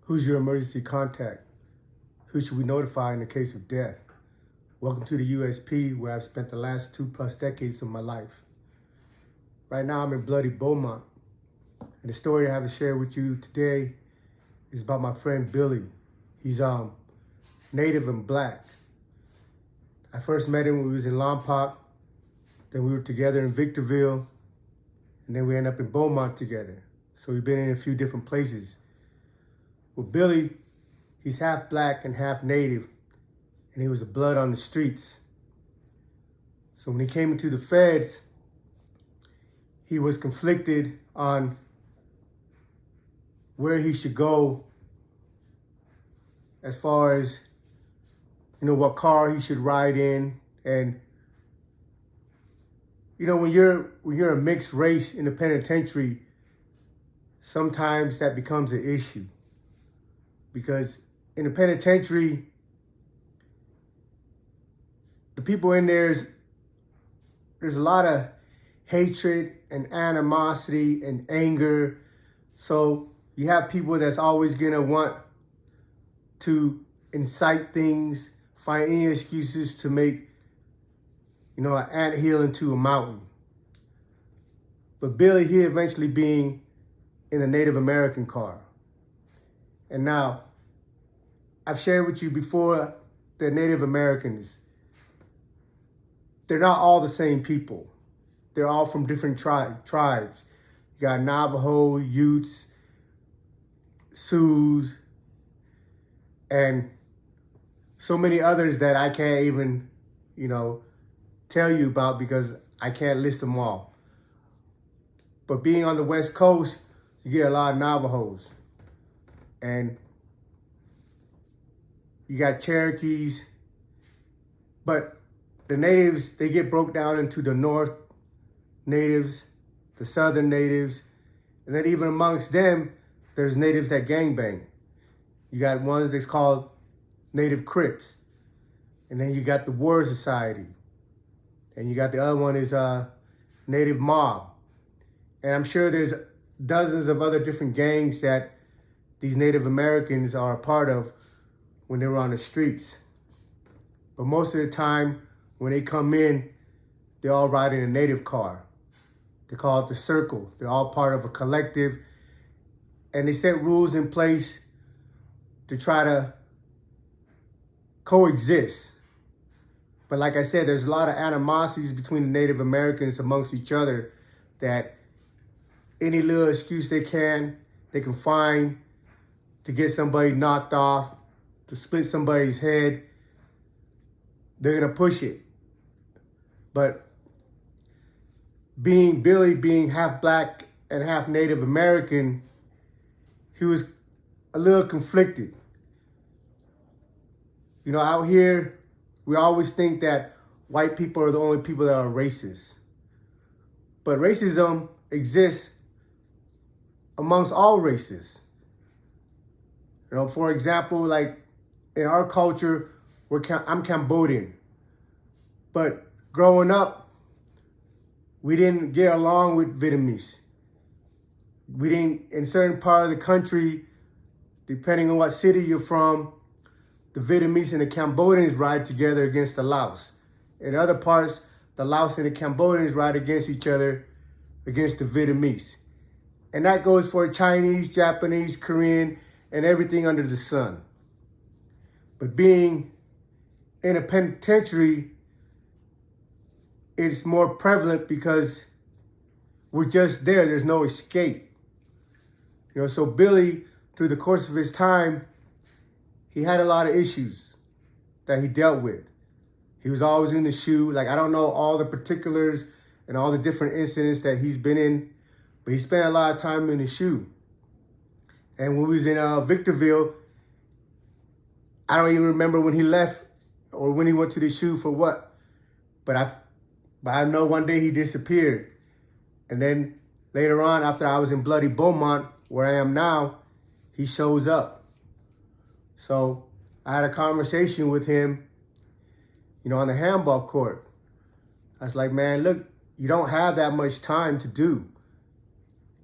Who's your emergency contact? Who should we notify in the case of death? Welcome to the USP, where I've spent the last 2+ decades of my life. Right now, I'm in bloody Beaumont. And the story I have to share with you today is about my friend Billy. He's Native and Black. I first met him when we was in Lompoc. Then we were together in Victorville. And then we ended up in Beaumont together. So we've been in a few different places. With Billy, he's half Black and half Native. And he was a blood on the streets. So when he came into the feds, he was conflicted on where he should go as far as, what car he should ride in. And, when you're a mixed race in the penitentiary, sometimes that becomes an issue. Because in the penitentiary, the people in there's a lot of hatred and animosity and anger. So you have people that's always gonna want to incite things, find any excuses to make, an anthill into a mountain. But Billy, he eventually being in the Native American car. And now, I've shared with you before that Native Americans, they're not all the same people. They're all from different tribes. You got Navajo, Utes, Sioux, and so many others that I can't even, tell you about because I can't list them all. But being on the West Coast, you get a lot of Navajos. And you got Cherokees. But the natives, they get broke down into the North natives, the Southern natives, and then even amongst them, there's natives that gangbang. You got ones that's called Native Crips. And then you got the War Society. And you got the other one is Native Mob. And I'm sure there's dozens of other different gangs that these Native Americans are a part of when they were on the streets. But most of the time, when they come in, they're all riding a native car. They call it the Circle. They're all part of a collective. And they set rules in place to try to coexist. But like I said, there's a lot of animosities between the Native Americans amongst each other that any little excuse they can find to get somebody knocked off, to split somebody's head, they're gonna push it. But Billy being half Black and half Native American, he was a little conflicted. Out here, we always think that white people are the only people that are racist. But racism exists amongst all races. For example, like in our culture, I'm Cambodian. But growing up, we didn't get along with Vietnamese. We didn't, in certain part of the country, depending on what city you're from, the Vietnamese and the Cambodians ride together against the Laos. In other parts, the Laos and the Cambodians ride against each other, against the Vietnamese. And that goes for Chinese, Japanese, Korean, and everything under the sun. But being in a penitentiary, it's more prevalent because we're just there. There's no escape. So Billy, through the course of his time, he had a lot of issues that he dealt with. He was always in the shoe. Like, I don't know all the particulars and all the different incidents that he's been in, but he spent a lot of time in the shoe. And when we was in Victorville, I don't even remember when he left or when he went to the shoe for what. But I know one day he disappeared. And then later on, after I was in bloody Beaumont, where I am now, he shows up. So I had a conversation with him, on the handball court. I was like, man, look, you don't have that much time to do.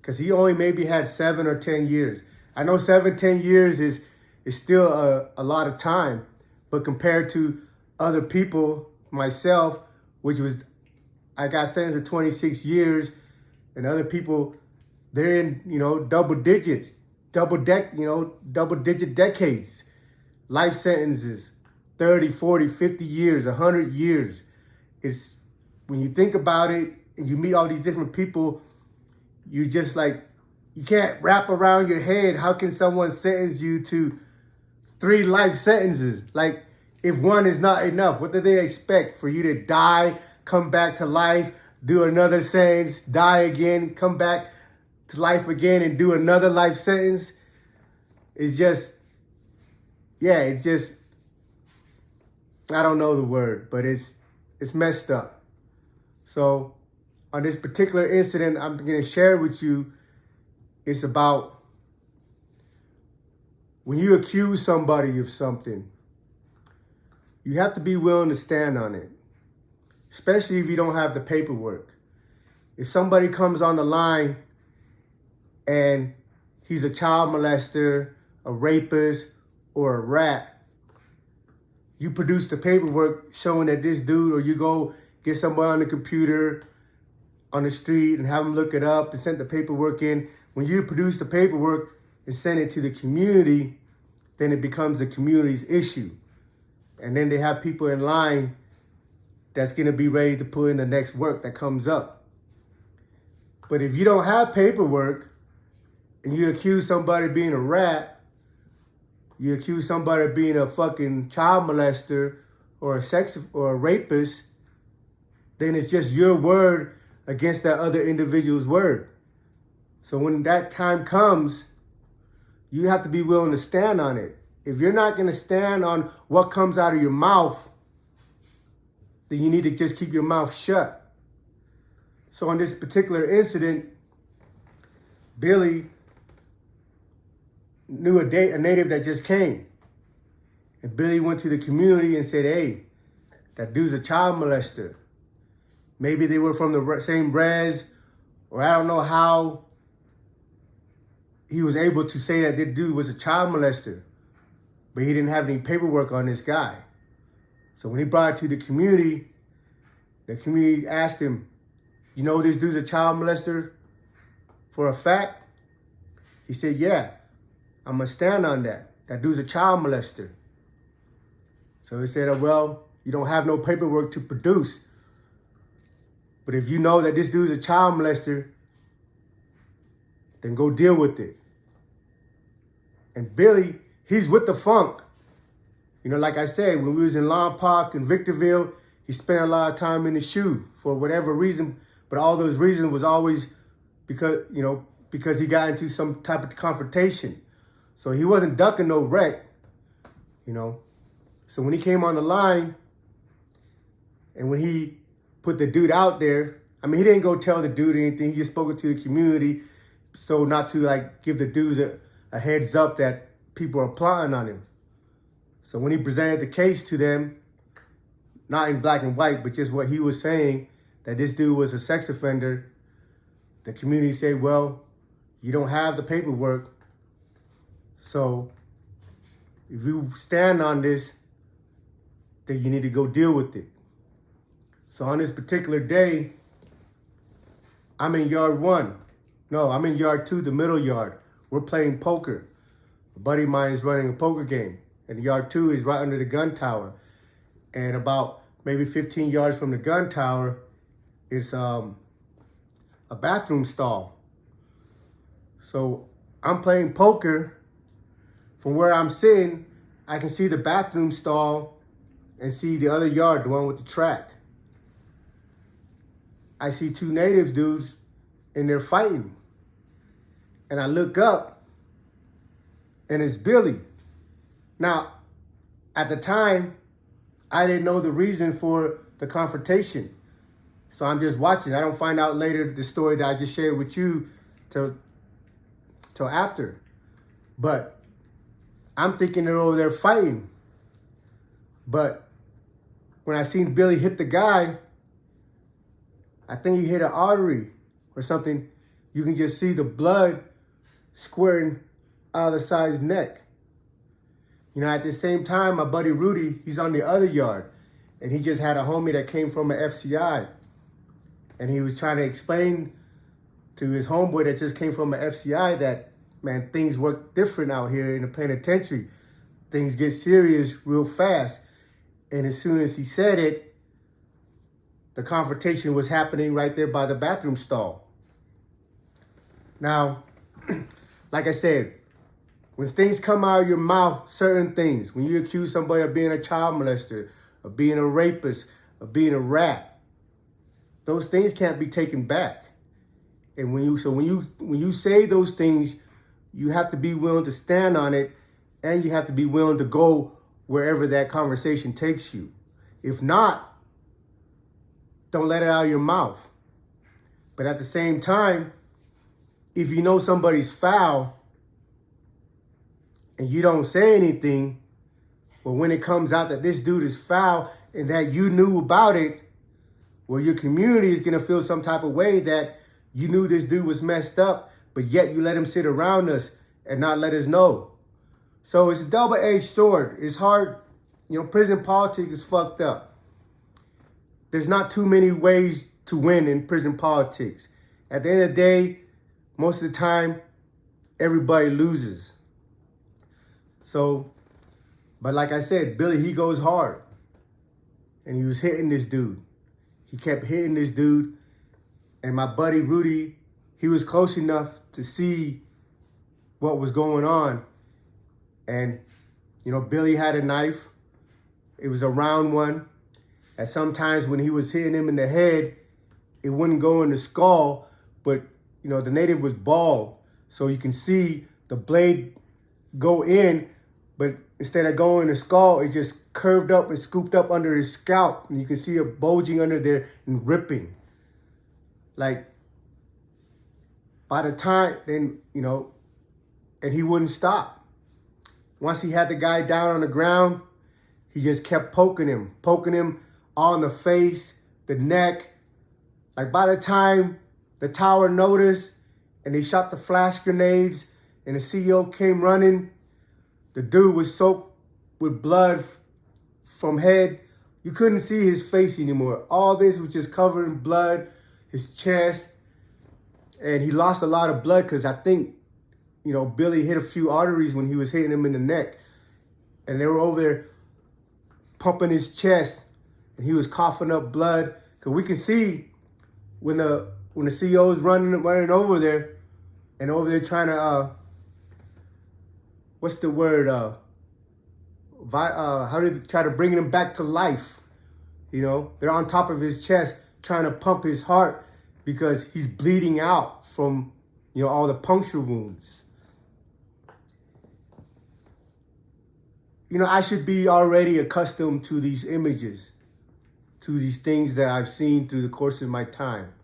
Because he only maybe had 7 or 10 years. I know 7-10 years is still a lot of time, but compared to other people, myself, which was, I got sentenced to 26 years, and other people, they're in, double digits, double digit decades, life sentences, 30, 40, 50 years, 100 years. It's, when you think about it and you meet all these different people, you just like, you can't wrap around your head, how can someone sentence you to 3 life sentences? Like, if one is not enough, what do they expect? For you to die, come back to life, do another sentence, die again, come back to life again and do another life sentence? It's just, I don't know the word, but it's messed up. So on this particular incident I'm going to share with you, it's about when you accuse somebody of something, you have to be willing to stand on it, especially if you don't have the paperwork. If somebody comes on the line and he's a child molester, a rapist, or a rat, you produce the paperwork showing that this dude, or you go get somebody on the computer on the street and have them look it up and send the paperwork in. When you produce the paperwork and send it to the community, then it becomes the community's issue. And then they have people in line that's going to be ready to put in the next work that comes up. But if you don't have paperwork and you accuse somebody of being a rat, you accuse somebody of being a fucking child molester or a rapist, then it's just your word against that other individual's word. So when that time comes, you have to be willing to stand on it. If you're not going to stand on what comes out of your mouth, then you need to just keep your mouth shut. So on this particular incident, Billy knew a native that just came. And Billy went to the community and said, hey, that dude's a child molester. Maybe they were from the same res, or I don't know how he was able to say that this dude was a child molester, but he didn't have any paperwork on this guy. So when he brought it to the community asked him, you know this dude's a child molester for a fact? He said, yeah, I'm going to stand on that. That dude's a child molester. So he said, well, you don't have no paperwork to produce. But if you know that this dude's a child molester, then go deal with it. And Billy, he's with the funk. Like I said, when we was in Long Park and Victorville, he spent a lot of time in the shoe for whatever reason. But all those reasons was always because he got into some type of confrontation. So he wasn't ducking no wreck, So when he came on the line and when he put the dude out there, he didn't go tell the dude anything. He just spoke it to the community so not to give the dude a heads up that people are plotting on him. So when he presented the case to them, not in black and white, but just what he was saying, that this dude was a sex offender, the community said, well, you don't have the paperwork. So if you stand on this, then you need to go deal with it. So on this particular day, I'm in yard 1. No, I'm in yard 2, the middle yard. We're playing poker. A buddy of mine is running a poker game. And yard 2 is right under the gun tower. And about maybe 15 yards from the gun tower is a bathroom stall. So I'm playing poker. From where I'm sitting, I can see the bathroom stall and see the other yard, the one with the track. I see 2 natives dudes and they're fighting. And I look up and it's Billy. Now, at the time, I didn't know the reason for the confrontation. So I'm just watching. I don't find out later the story that I just shared with you till after. But I'm thinking they're over there fighting. But when I seen Billy hit the guy, I think he hit an artery or something. You can just see the blood squirting out of the side of his neck. At the same time, my buddy Rudy, he's on the other yard. And he just had a homie that came from an FCI. And he was trying to explain to his homeboy that just came from an FCI that, man, things work different out here in the penitentiary. Things get serious real fast. And as soon as he said it, the confrontation was happening right there by the bathroom stall. Now, like I said, when things come out of your mouth, certain things, when you accuse somebody of being a child molester, of being a rapist, of being a rat, those things can't be taken back. And when you say those things, you have to be willing to stand on it, and you have to be willing to go wherever that conversation takes you. If not, don't let it out of your mouth. But at the same time, if you know somebody's foul and you don't say anything, well, when it comes out that this dude is foul and that you knew about it, well, your community is going to feel some type of way that you knew this dude was messed up, but yet you let him sit around us and not let us know. So it's a double-edged sword. It's hard. Prison politics is fucked up. There's not too many ways to win in prison politics. At the end of the day, most of the time, everybody loses. So, but like I said, Billy, he goes hard. And he was hitting this dude. He kept hitting this dude. And my buddy Rudy, he was close enough to see what was going on. And, Billy had a knife. It was a round one. And sometimes when he was hitting him in the head, it wouldn't go in the skull, but, the native was bald. So you can see the blade go in, but instead of going in the skull, it just curved up and scooped up under his scalp. And you can see it bulging under there and ripping. Like, by the time, then, and he wouldn't stop. Once he had the guy down on the ground, he just kept poking him on the face, the neck. Like, by the time the tower noticed and they shot the flash grenades and the CEO came running, the dude was soaked with blood from head. You couldn't see his face anymore. All this was just covered in blood, his chest. And he lost a lot of blood because I think, Billy hit a few arteries when he was hitting him in the neck. And they were over there pumping his chest. And he was coughing up blood. Because we can see when the CEO is running over there and over there trying to, what's the word? How do they try to bring him back to life? They're on top of his chest trying to pump his heart because he's bleeding out from, all the puncture wounds. I should be already accustomed to these images, to these things that I've seen through the course of my time.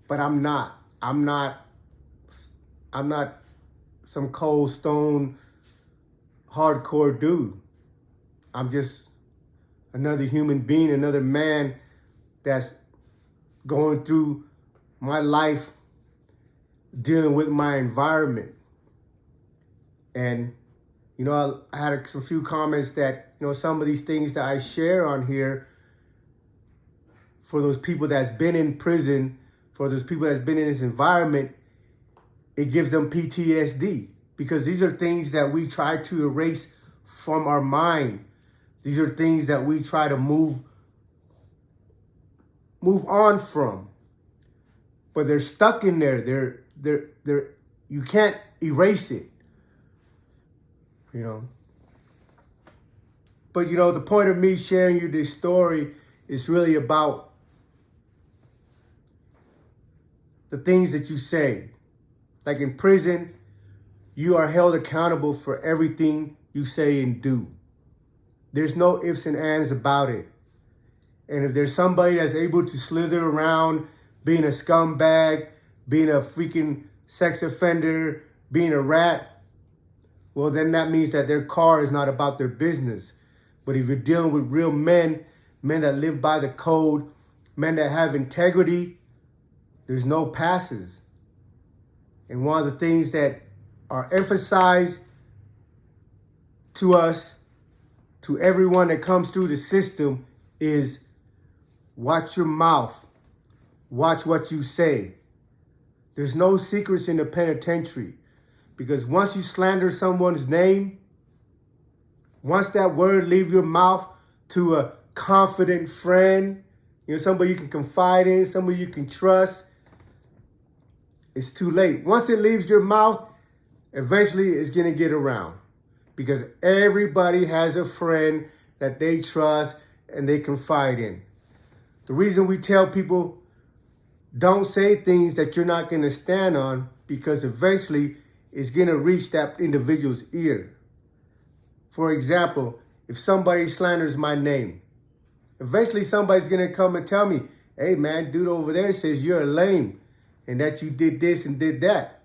But I'm not some cold stone hardcore dude. I'm just another human being, another man that's going through my life, dealing with my environment. And, I had a few comments that, some of these things that I share on here for those people that's been in prison, for those people that's been in this environment, it gives them PTSD because these are things that we try to erase from our mind. These are things that we try to move on from, but they're stuck in there. They're you can't erase it, But the point of me sharing you this story is really about the things that you say. Like in prison, you are held accountable for everything you say and do. There's no ifs and ands about it. And if there's somebody that's able to slither around being a scumbag, being a freaking sex offender, being a rat, well, then that means that their car is not about their business. But if you're dealing with real men that live by the code, men that have integrity, there's no passes. And one of the things that are emphasized to us, to everyone that comes through the system, is watch your mouth. Watch what you say. There's no secrets in the penitentiary, because once you slander someone's name, once that word leaves your mouth to a confident friend, somebody you can confide in, somebody you can trust, it's too late. Once it leaves your mouth, eventually it's going to get around, because everybody has a friend that they trust and they confide in. The reason we tell people don't say things that you're not going to stand on, because eventually it's going to reach that individual's ear. For example, if somebody slanders my name, eventually somebody's going to come and tell me, hey man, dude over there says you're a lame and that you did this and did that.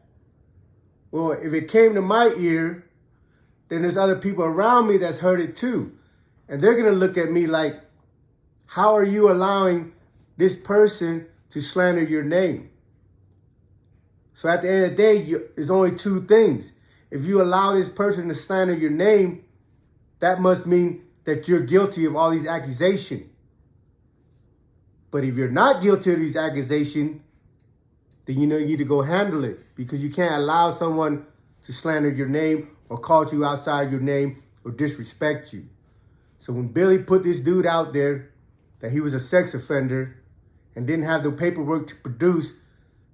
Well, if it came to my ear, then there's other people around me that's heard it too. And they're going to look at me like, how are you allowing this person to slander your name? So at the end of the day, there's only two things. If you allow this person to slander your name, that must mean that you're guilty of all these accusations. But if you're not guilty of these accusations, then you need to go handle it, because you can't allow someone to slander your name or call you outside your name or disrespect you. So when Billy put this dude out there that he was a sex offender and didn't have the paperwork to produce,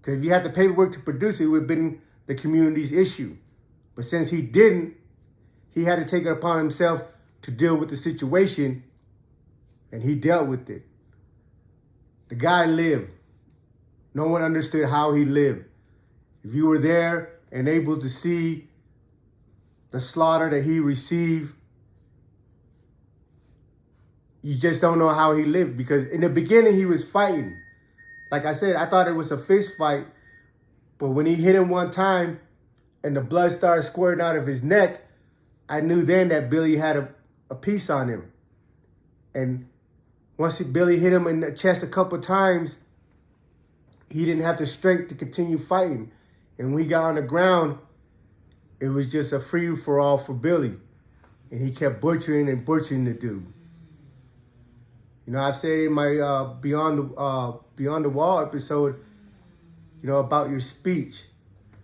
because if you had the paperwork to produce it, it would have been the community's issue. But since he didn't, he had to take it upon himself to deal with the situation, and he dealt with it. The guy lived. No one understood how he lived. If you were there and able to see the slaughter that he received, you just don't know how he lived, because in the beginning he was fighting. Like I said, I thought it was a fist fight, but when he hit him one time and the blood started squirting out of his neck, I knew then that Billy had a piece on him. And once Billy hit him in the chest a couple times, he didn't have the strength to continue fighting. And when he got on the ground, it was just a free-for-all for Billy. And he kept butchering and butchering the dude. I've said in my Beyond the Wall episode, about your speech.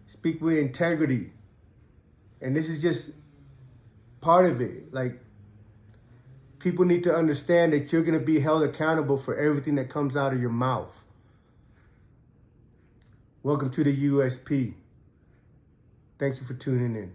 Speak with integrity. And this is just part of it. Like, people need to understand that you're going to be held accountable for everything that comes out of your mouth. Welcome to the USP. Thank you for tuning in.